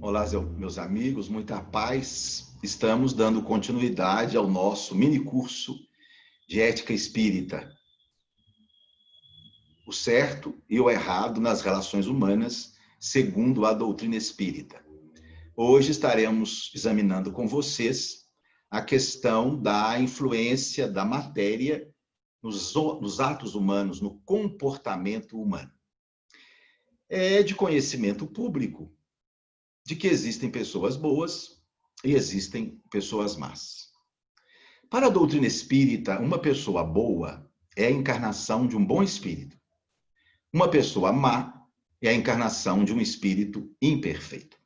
Olá, meus amigos, muita paz. Estamos dando continuidade ao nosso mini curso de Ética Espírita. O certo e o errado nas relações humanas, segundo a doutrina espírita. Hoje estaremos examinando com vocês a questão da influência da matéria nos atos humanos, no comportamento humano. É de conhecimento público de que existem pessoas boas e existem pessoas más. Para a doutrina espírita, uma pessoa boa é a encarnação de um bom espírito. Uma pessoa má é a encarnação de um espírito imperfeito.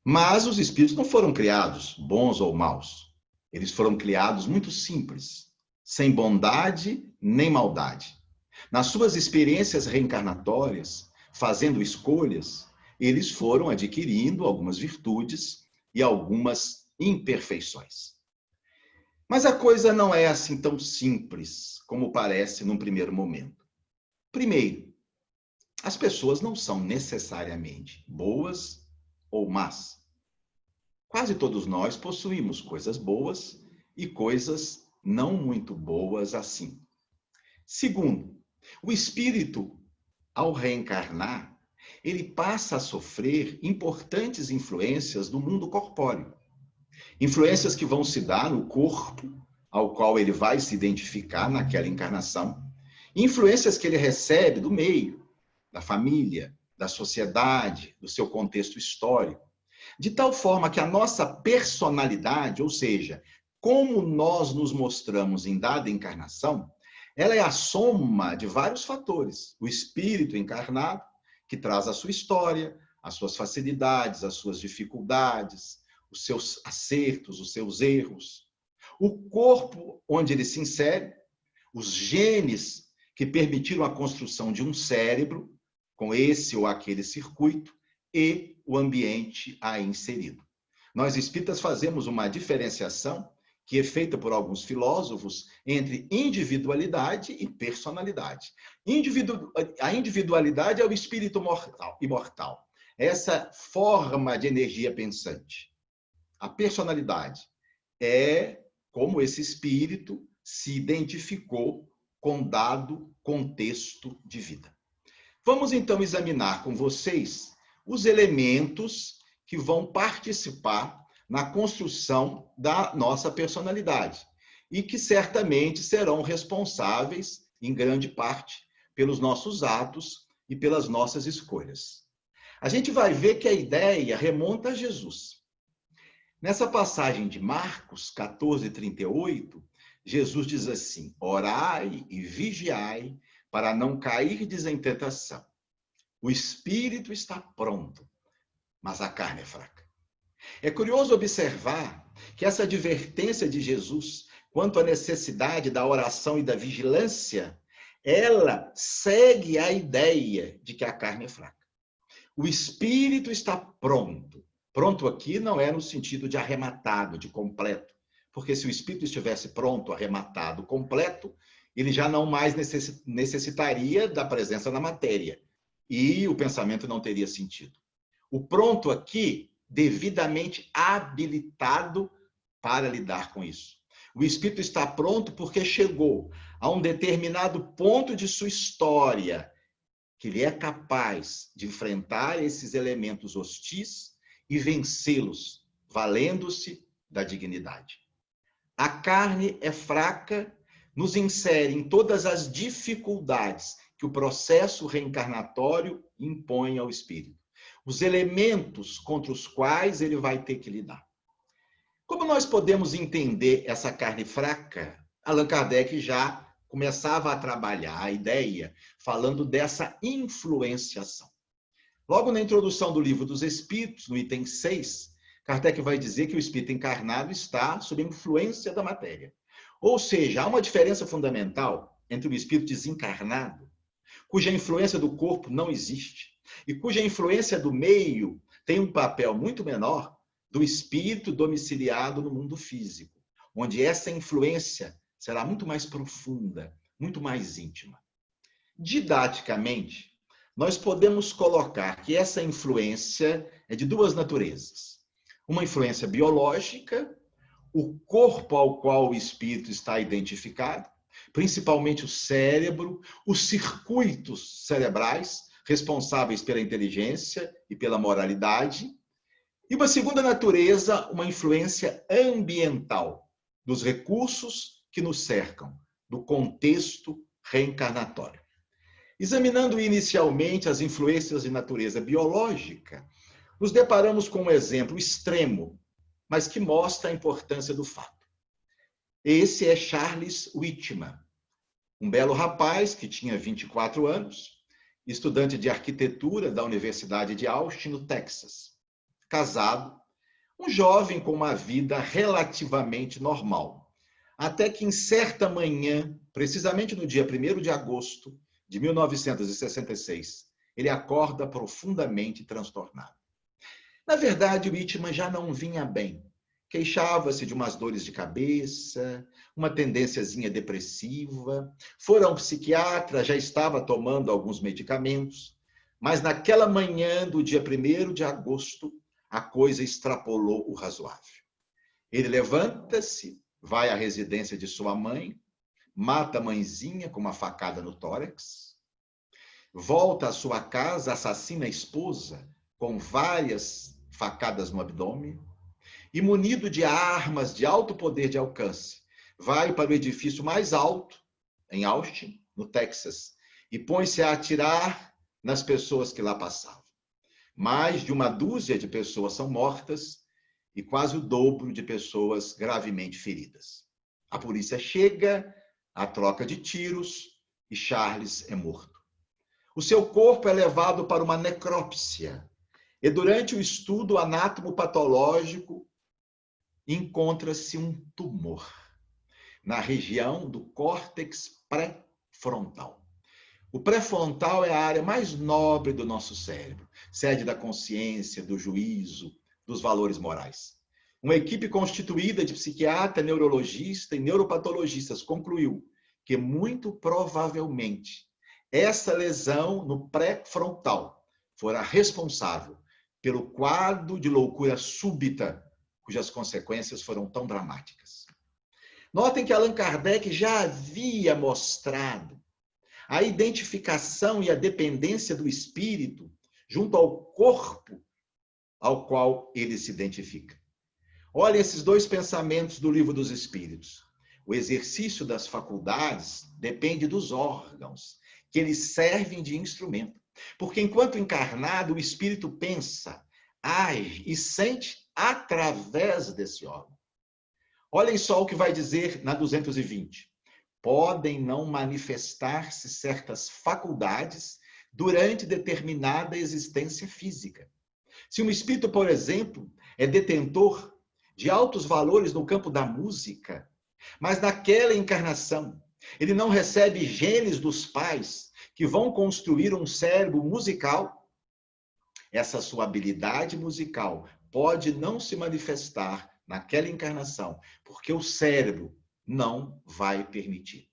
Mas os espíritos não foram criados bons ou maus. Eles foram criados muito simples, sem bondade nem maldade. Nas suas experiências reencarnatórias, fazendo escolhas, eles foram adquirindo algumas virtudes e algumas imperfeições. Mas a coisa não é assim tão simples como parece num primeiro momento. Primeiro, as pessoas não são necessariamente boas ou más. Quase todos nós possuímos coisas boas e coisas não muito boas assim. Segundo, o espírito, ao reencarnar, ele passa a sofrer importantes influências do mundo corpóreo. Influências que vão se dar no corpo ao qual ele vai se identificar naquela encarnação. Influências que ele recebe do meio, da família, da sociedade, do seu contexto histórico. De tal forma que a nossa personalidade, ou seja, como nós nos mostramos em dada encarnação, ela é a soma de vários fatores. O espírito encarnado, que traz a sua história, as suas facilidades, as suas dificuldades, os seus acertos, os seus erros. O corpo onde ele se insere, os genes que permitiram a construção de um cérebro, com esse ou aquele circuito, e o ambiente aí inserido. Nós espíritas fazemos uma diferenciação que é feita por alguns filósofos entre individualidade e personalidade. A individualidade é o espírito imortal, essa forma de energia pensante. A personalidade é como esse espírito se identificou com dado contexto de vida. Vamos então examinar com vocês os elementos que vão participar na construção da nossa personalidade e que certamente serão responsáveis, em grande parte, pelos nossos atos e pelas nossas escolhas. A gente vai ver que a ideia remonta a Jesus. Nessa passagem de Marcos 14:38, Jesus diz assim: orai e vigiai para não cairdes em tentação. O espírito está pronto, mas a carne é fraca. É curioso observar que essa advertência de Jesus quanto à necessidade da oração e da vigilância, ela segue a ideia de que a carne é fraca. O espírito está pronto. Pronto aqui não é no sentido de arrematado, de completo. Porque se o espírito estivesse pronto, arrematado, completo, ele já não mais necessitaria da presença na matéria. E o pensamento não teria sentido. O pronto aqui, devidamente habilitado para lidar com isso. O espírito está pronto porque chegou a um determinado ponto de sua história que ele é capaz de enfrentar esses elementos hostis e vencê-los, valendo-se da dignidade. A carne é fraca, nos insere em todas as dificuldades que o processo reencarnatório impõe ao espírito. Os elementos contra os quais ele vai ter que lidar. Como nós podemos entender essa carne fraca? Allan Kardec já começava a trabalhar a ideia falando dessa influenciação. Logo na introdução do Livro dos Espíritos, no item 6, Kardec vai dizer que o espírito encarnado está sob a influência da matéria. Ou seja, há uma diferença fundamental entre o espírito desencarnado, cuja influência do corpo não existe, e cuja influência do meio tem um papel muito menor do espírito domiciliado no mundo físico, onde essa influência será muito mais profunda, muito mais íntima. Didaticamente, nós podemos colocar que essa influência é de duas naturezas. Uma influência biológica, o corpo ao qual o espírito está identificado, principalmente o cérebro, os circuitos cerebrais responsáveis pela inteligência e pela moralidade. E uma segunda natureza, uma influência ambiental, dos recursos que nos cercam, do contexto reencarnatório. Examinando inicialmente as influências de natureza biológica, nos deparamos com um exemplo extremo, mas que mostra a importância do fato. Esse é Charles Whitman, um belo rapaz que tinha 24 anos, estudante de arquitetura da Universidade de Austin, no Texas, casado, um jovem com uma vida relativamente normal, até que em certa manhã, precisamente no dia 1º de agosto de 1966, ele acorda profundamente transtornado. Na verdade, o Whitman já não vinha bem. Queixava-se de umas dores de cabeça, uma tendênciazinha depressiva. Fora ao psiquiatra, já estava tomando alguns medicamentos. Mas naquela manhã do dia 1º de agosto, a coisa extrapolou o razoável. Ele levanta-se, vai à residência de sua mãe, mata a mãezinha com uma facada no tórax, volta à sua casa, assassina a esposa com várias facadas no abdômen, e munido de armas de alto poder de alcance, vai para o edifício mais alto, em Austin, no Texas, e põe-se a atirar nas pessoas que lá passavam. Mais de uma dúzia de pessoas são mortas e quase o dobro de pessoas gravemente feridas. A polícia chega, a troca de tiros e Charles é morto. O seu corpo é levado para uma necrópsia e durante o estudo anatomopatológico encontra-se um tumor na região do córtex pré-frontal. O pré-frontal é a área mais nobre do nosso cérebro, sede da consciência, do juízo, dos valores morais. Uma equipe constituída de psiquiatra, neurologista e neuropatologistas concluiu que, muito provavelmente, essa lesão no pré-frontal fora responsável pelo quadro de loucura súbita, cujas consequências foram tão dramáticas. Notem que Allan Kardec já havia mostrado a identificação e a dependência do espírito junto ao corpo ao qual ele se identifica. Olhem esses dois pensamentos do Livro dos Espíritos. O exercício das faculdades depende dos órgãos, que eles servem de instrumento. Porque enquanto encarnado, o espírito pensa, age e sente através desse órgão. Olhem só o que vai dizer na 220. Podem não manifestar-se certas faculdades durante determinada existência física. Se um espírito, por exemplo, é detentor de altos valores no campo da música, mas naquela encarnação ele não recebe genes dos pais que vão construir um cérebro musical, essa sua habilidade musical pode não se manifestar naquela encarnação, porque o cérebro não vai permitir.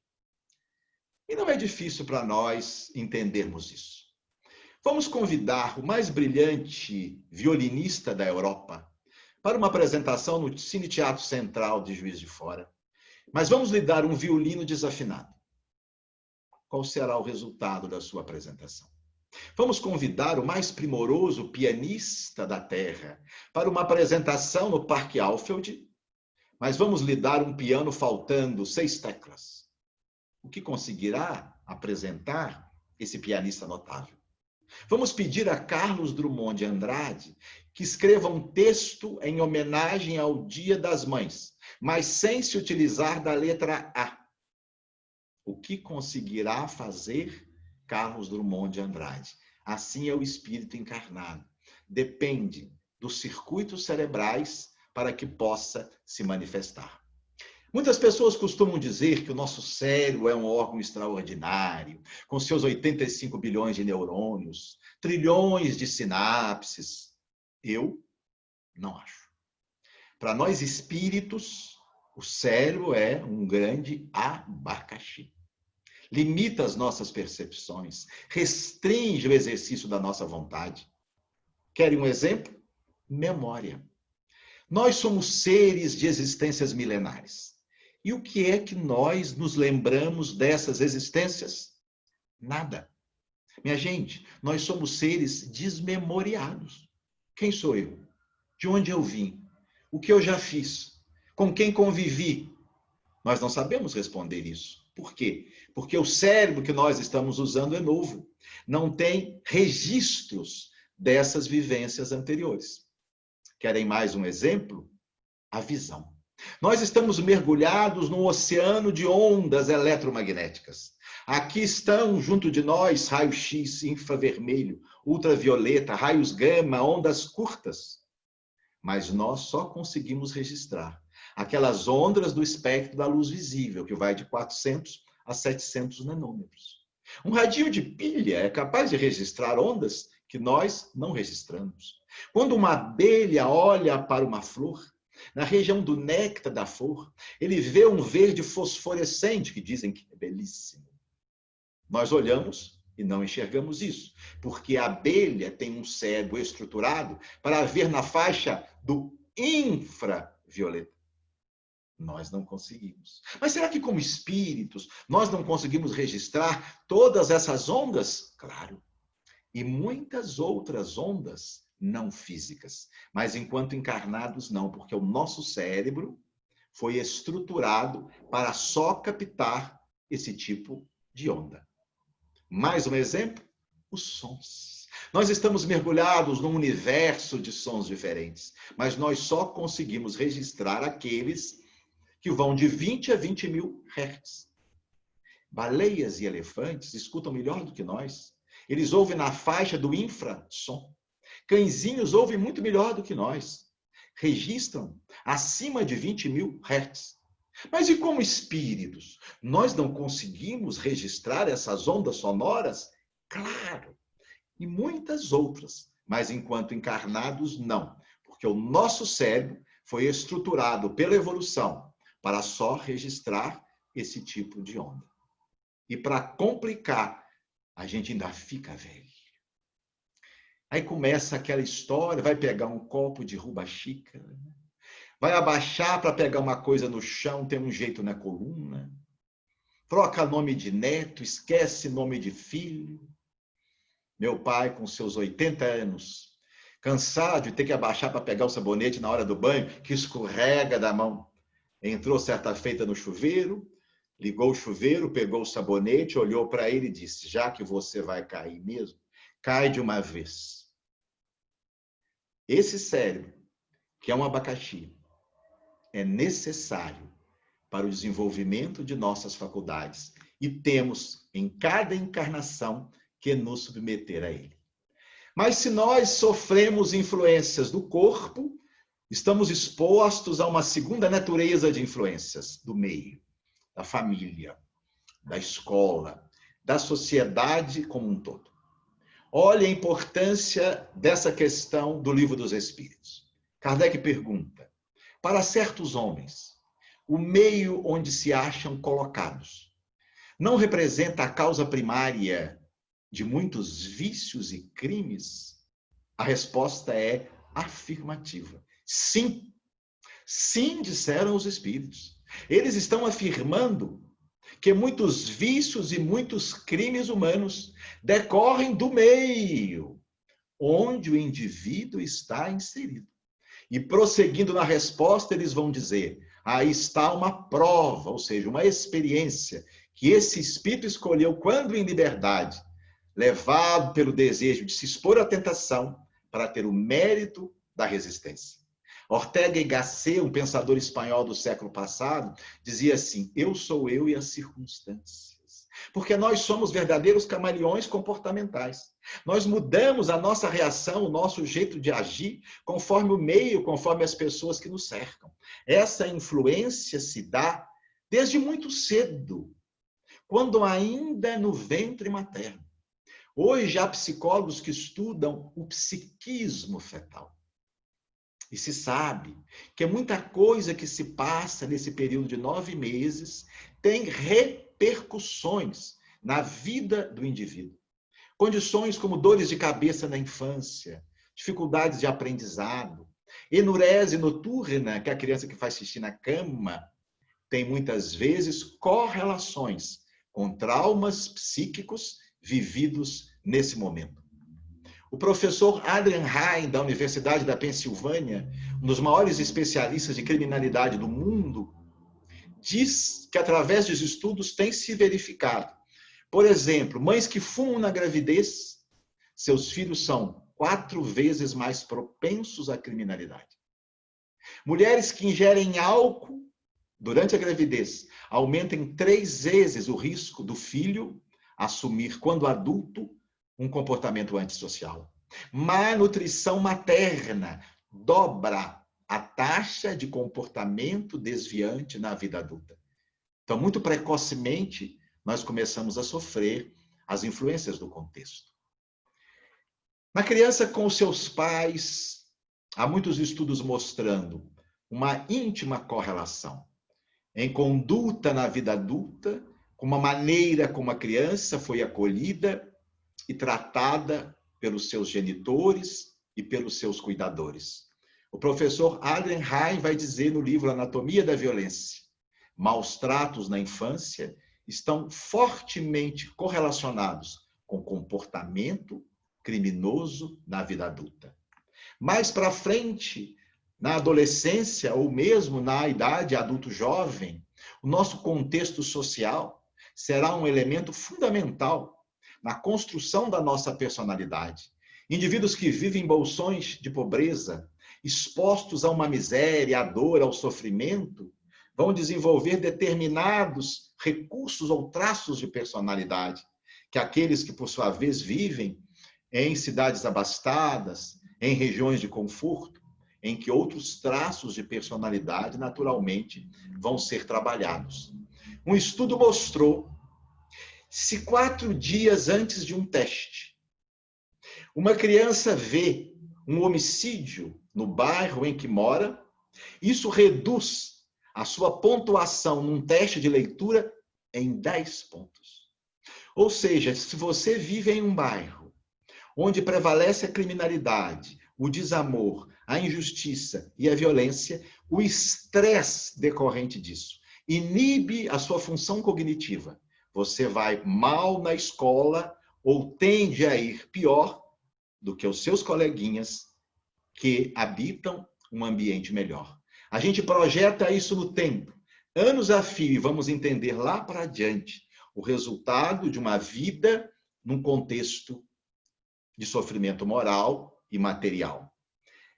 E não é difícil para nós entendermos isso. Vamos convidar o mais brilhante violinista da Europa para uma apresentação no Cine Teatro Central de Juiz de Fora. Mas vamos lhe dar um violino desafinado. Qual será o resultado da sua apresentação? Vamos convidar o mais primoroso pianista da Terra para uma apresentação no Parque Alfield, mas vamos lhe dar um piano faltando 6 teclas. O que conseguirá apresentar esse pianista notável? Vamos pedir a Carlos Drummond de Andrade que escreva um texto em homenagem ao Dia das Mães, mas sem se utilizar da letra A. O que conseguirá fazer Carlos Drummond de Andrade? Assim é o espírito encarnado. Depende dos circuitos cerebrais para que possa se manifestar. Muitas pessoas costumam dizer que o nosso cérebro é um órgão extraordinário, com seus 85 bilhões de neurônios, trilhões de sinapses. Eu não acho. Para nós espíritos, o cérebro é um grande abacaxi. limita as nossas percepções, restringe o exercício da nossa vontade. Querem um exemplo? Memória. Nós somos seres de existências milenares. E o que é que nós nos lembramos dessas existências? Nada. Minha gente, nós somos seres desmemoriados. Quem sou eu? De onde eu vim? O que eu já fiz? Com quem convivi? Nós não sabemos responder isso. Por quê? Porque o cérebro que nós estamos usando é novo. Não tem registros dessas vivências anteriores. Querem mais um exemplo? A visão. Nós estamos mergulhados num oceano de ondas eletromagnéticas. Aqui estão, junto de nós, raio-x, infravermelho, ultravioleta, raios gama, ondas curtas. Mas nós só conseguimos registrar aquelas ondas do espectro da luz visível, que vai de 400 a 700 nanômetros. Um radinho de pilha é capaz de registrar ondas que nós não registramos. Quando uma abelha olha para uma flor, na região do néctar da flor, ele vê um verde fosforescente, que dizem que é belíssimo. Nós olhamos e não enxergamos isso, porque a abelha tem um cérebro estruturado para ver na faixa do infravioleta. Nós não conseguimos. Mas será que, como espíritos, nós não conseguimos registrar todas essas ondas? Claro. E muitas outras ondas não físicas. Mas enquanto encarnados, não, porque o nosso cérebro foi estruturado para só captar esse tipo de onda. Mais um exemplo? Os sons. Nós estamos mergulhados num universo de sons diferentes, mas nós só conseguimos registrar aqueles que vão de 20 a 20 mil hertz. Baleias e elefantes escutam melhor do que nós. Eles ouvem na faixa do infrassom. Cãezinhos ouvem muito melhor do que nós. Registram acima de 20 mil hertz. Mas e como espíritos? Nós não conseguimos registrar essas ondas sonoras? Claro, e muitas outras. Mas enquanto encarnados, não. Porque o nosso cérebro foi estruturado pela evolução para só registrar esse tipo de onda. E para complicar, a gente ainda fica velho. Aí começa aquela história, vai pegar um copo de ruba-xícara, vai abaixar para pegar uma coisa no chão, tem um jeito na coluna, troca nome de neto, esquece nome de filho. Meu pai, com seus 80 anos, cansado de ter que abaixar para pegar o sabonete na hora do banho, que escorrega da mão, entrou certa feita no chuveiro, ligou o chuveiro, pegou o sabonete, olhou para ele e disse: já que você vai cair mesmo, cai de uma vez. Esse cérebro, que é um abacaxi, é necessário para o desenvolvimento de nossas faculdades e temos, em cada encarnação, que nos submeter a ele. Mas se nós sofremos influências do corpo, estamos expostos a uma segunda natureza de influências do meio, da família, da escola, da sociedade como um todo. Olha a importância dessa questão do Livro dos Espíritos. Kardec pergunta: para certos homens, o meio onde se acham colocados não representa a causa primária de muitos vícios e crimes? A resposta é afirmativa. Sim. Sim, disseram os espíritos. Eles estão afirmando que muitos vícios e muitos crimes humanos decorrem do meio onde o indivíduo está inserido. E prosseguindo na resposta, eles vão dizer: aí está uma prova, ou seja, uma experiência que esse espírito escolheu quando em liberdade, levado pelo desejo de se expor à tentação para ter o mérito da resistência. Ortega y Gasset, um pensador espanhol do século passado, dizia assim: eu sou eu e as circunstâncias. Porque nós somos verdadeiros camaleões comportamentais. Nós mudamos a nossa reação, o nosso jeito de agir, conforme o meio, conforme as pessoas que nos cercam. Essa influência se dá desde muito cedo, quando ainda no ventre materno. Hoje há psicólogos que estudam o psiquismo fetal. E se sabe que muita coisa que se passa nesse período de 9 meses tem repercussões na vida do indivíduo. Condições como dores de cabeça na infância, dificuldades de aprendizado, enurese noturna, que é a criança que faz xixi na cama, tem muitas vezes correlações com traumas psíquicos vividos nesse momento. O professor Adrian Ryan, da Universidade da Pensilvânia, um dos maiores especialistas de criminalidade do mundo, diz que através dos estudos tem se verificado. Por exemplo, mães que fumam na gravidez, seus filhos são 4 vezes mais propensos à criminalidade. Mulheres que ingerem álcool durante a gravidez aumentam em 3 vezes o risco do filho assumir, quando adulto, um comportamento antissocial. Má nutrição materna dobra a taxa de comportamento desviante na vida adulta. Então, muito precocemente, nós começamos a sofrer as influências do contexto. Na criança com seus pais, há muitos estudos mostrando uma íntima correlação em conduta na vida adulta, com uma maneira como a criança foi acolhida e tratada pelos seus genitores e pelos seus cuidadores. O professor Adrian Ryan vai dizer no livro Anatomia da Violência: maus tratos na infância estão fortemente correlacionados com comportamento criminoso na vida adulta. Mais para frente, na adolescência ou mesmo na idade adulto-jovem, o nosso contexto social será um elemento fundamental na construção da nossa personalidade. Indivíduos que vivem em bolsões de pobreza, expostos a uma miséria, à dor, ao sofrimento, vão desenvolver determinados recursos ou traços de personalidade, que aqueles que, por sua vez, vivem em cidades abastadas, em regiões de conforto, em que outros traços de personalidade, naturalmente, vão ser trabalhados. Um estudo mostrou, se 4 dias antes de um teste, uma criança vê um homicídio no bairro em que mora, isso reduz a sua pontuação num teste de leitura em 10 pontos. Ou seja, se você vive em um bairro onde prevalece a criminalidade, o desamor, a injustiça e a violência, o estresse decorrente disso inibe a sua função cognitiva. Você vai mal na escola ou tende a ir pior do que os seus coleguinhas que habitam um ambiente melhor. A gente projeta isso no tempo, anos a fio, e vamos entender lá para adiante o resultado de uma vida num contexto de sofrimento moral e material.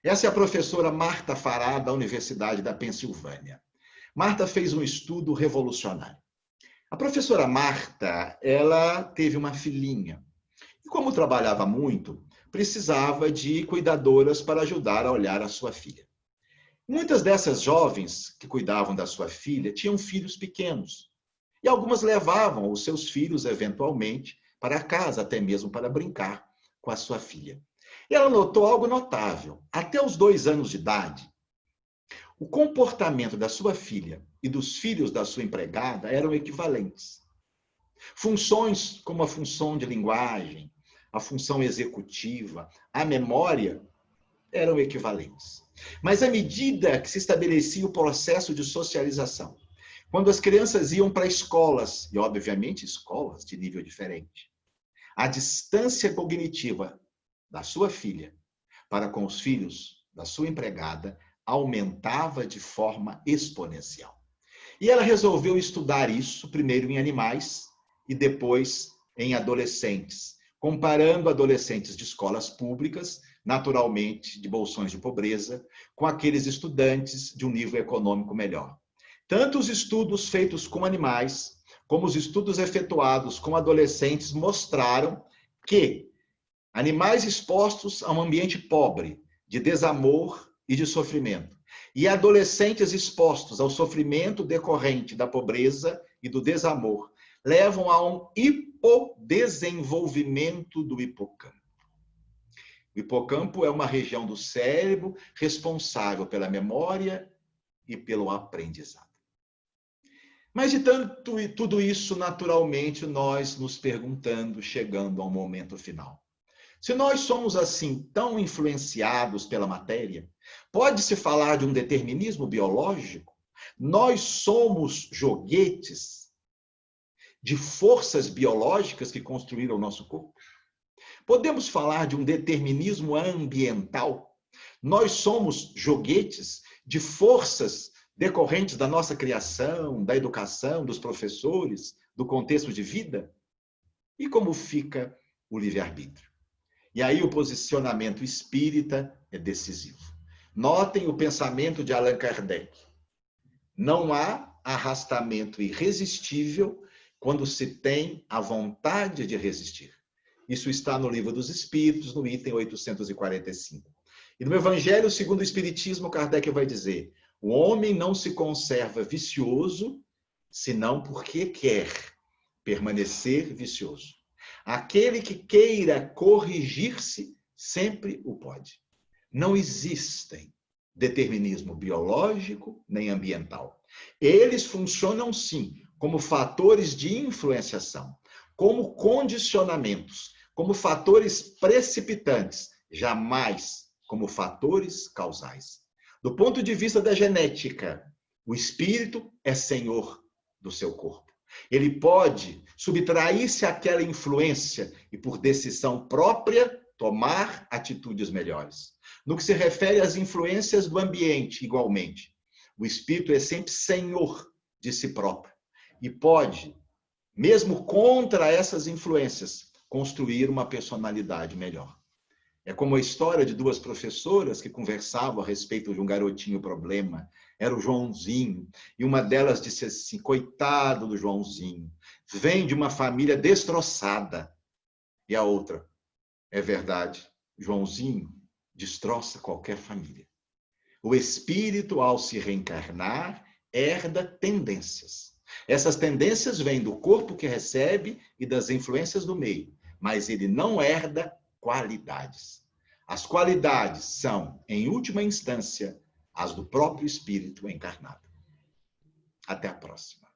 Essa é a professora Marta Farah, da Universidade da Pensilvânia. Marta fez um estudo revolucionário. A professora Marta, ela teve uma filhinha. E como trabalhava muito, precisava de cuidadoras para ajudar a olhar a sua filha. Muitas dessas jovens que cuidavam da sua filha tinham filhos pequenos. E algumas levavam os seus filhos, eventualmente, para casa, até mesmo para brincar com a sua filha. E ela notou algo notável. Até os 2 anos de idade, o comportamento da sua filha e dos filhos da sua empregada eram equivalentes. Funções como a função de linguagem, a função executiva, a memória, eram equivalentes. Mas à medida que se estabelecia o processo de socialização, quando as crianças iam para escolas, e obviamente escolas de nível diferente, a distância cognitiva da sua filha para com os filhos da sua empregada aumentava de forma exponencial. E ela resolveu estudar isso, primeiro em animais e depois em adolescentes, comparando adolescentes de escolas públicas, naturalmente de bolsões de pobreza, com aqueles estudantes de um nível econômico melhor. Tanto os estudos feitos com animais, como os estudos efetuados com adolescentes mostraram que animais expostos a um ambiente pobre, de desamor e de sofrimento, e adolescentes expostos ao sofrimento decorrente da pobreza e do desamor, levam a um hipodesenvolvimento do hipocampo. O hipocampo é uma região do cérebro responsável pela memória e pelo aprendizado. Mas de tanto e tudo isso, naturalmente, nós nos perguntando, chegando ao momento final. Se nós somos assim tão influenciados pela matéria, pode-se falar de um determinismo biológico? Nós somos joguetes de forças biológicas que construíram o nosso corpo? Podemos falar de um determinismo ambiental? Nós somos joguetes de forças decorrentes da nossa criação, da educação, dos professores, do contexto de vida? E como fica o livre-arbítrio? E aí o posicionamento espírita é decisivo. Notem o pensamento de Allan Kardec. Não há arrastamento irresistível quando se tem a vontade de resistir. Isso está no Livro dos Espíritos, no item 845. E no Evangelho segundo o Espiritismo, Kardec vai dizer: o homem não se conserva vicioso, senão porque quer permanecer vicioso. Aquele que queira corrigir-se, sempre o pode. Não existem determinismo biológico nem ambiental. Eles funcionam, sim, como fatores de influenciação, como condicionamentos, como fatores precipitantes, jamais como fatores causais. Do ponto de vista da genética, o espírito é senhor do seu corpo. Ele pode subtrair-se àquela influência e, por decisão própria, tomar atitudes melhores. No que se refere às influências do ambiente, igualmente, o espírito é sempre senhor de si próprio e pode, mesmo contra essas influências, construir uma personalidade melhor. É como a história de duas professoras que conversavam a respeito de um garotinho problema. Era o Joãozinho. E uma delas disse assim: coitado do Joãozinho, vem de uma família destroçada. E a outra: é verdade, Joãozinho destroça qualquer família. O espírito, ao se reencarnar, herda tendências. Essas tendências vêm do corpo que recebe e das influências do meio, mas ele não herda qualidades. As qualidades são, em última instância, as do próprio espírito encarnado. Até a próxima.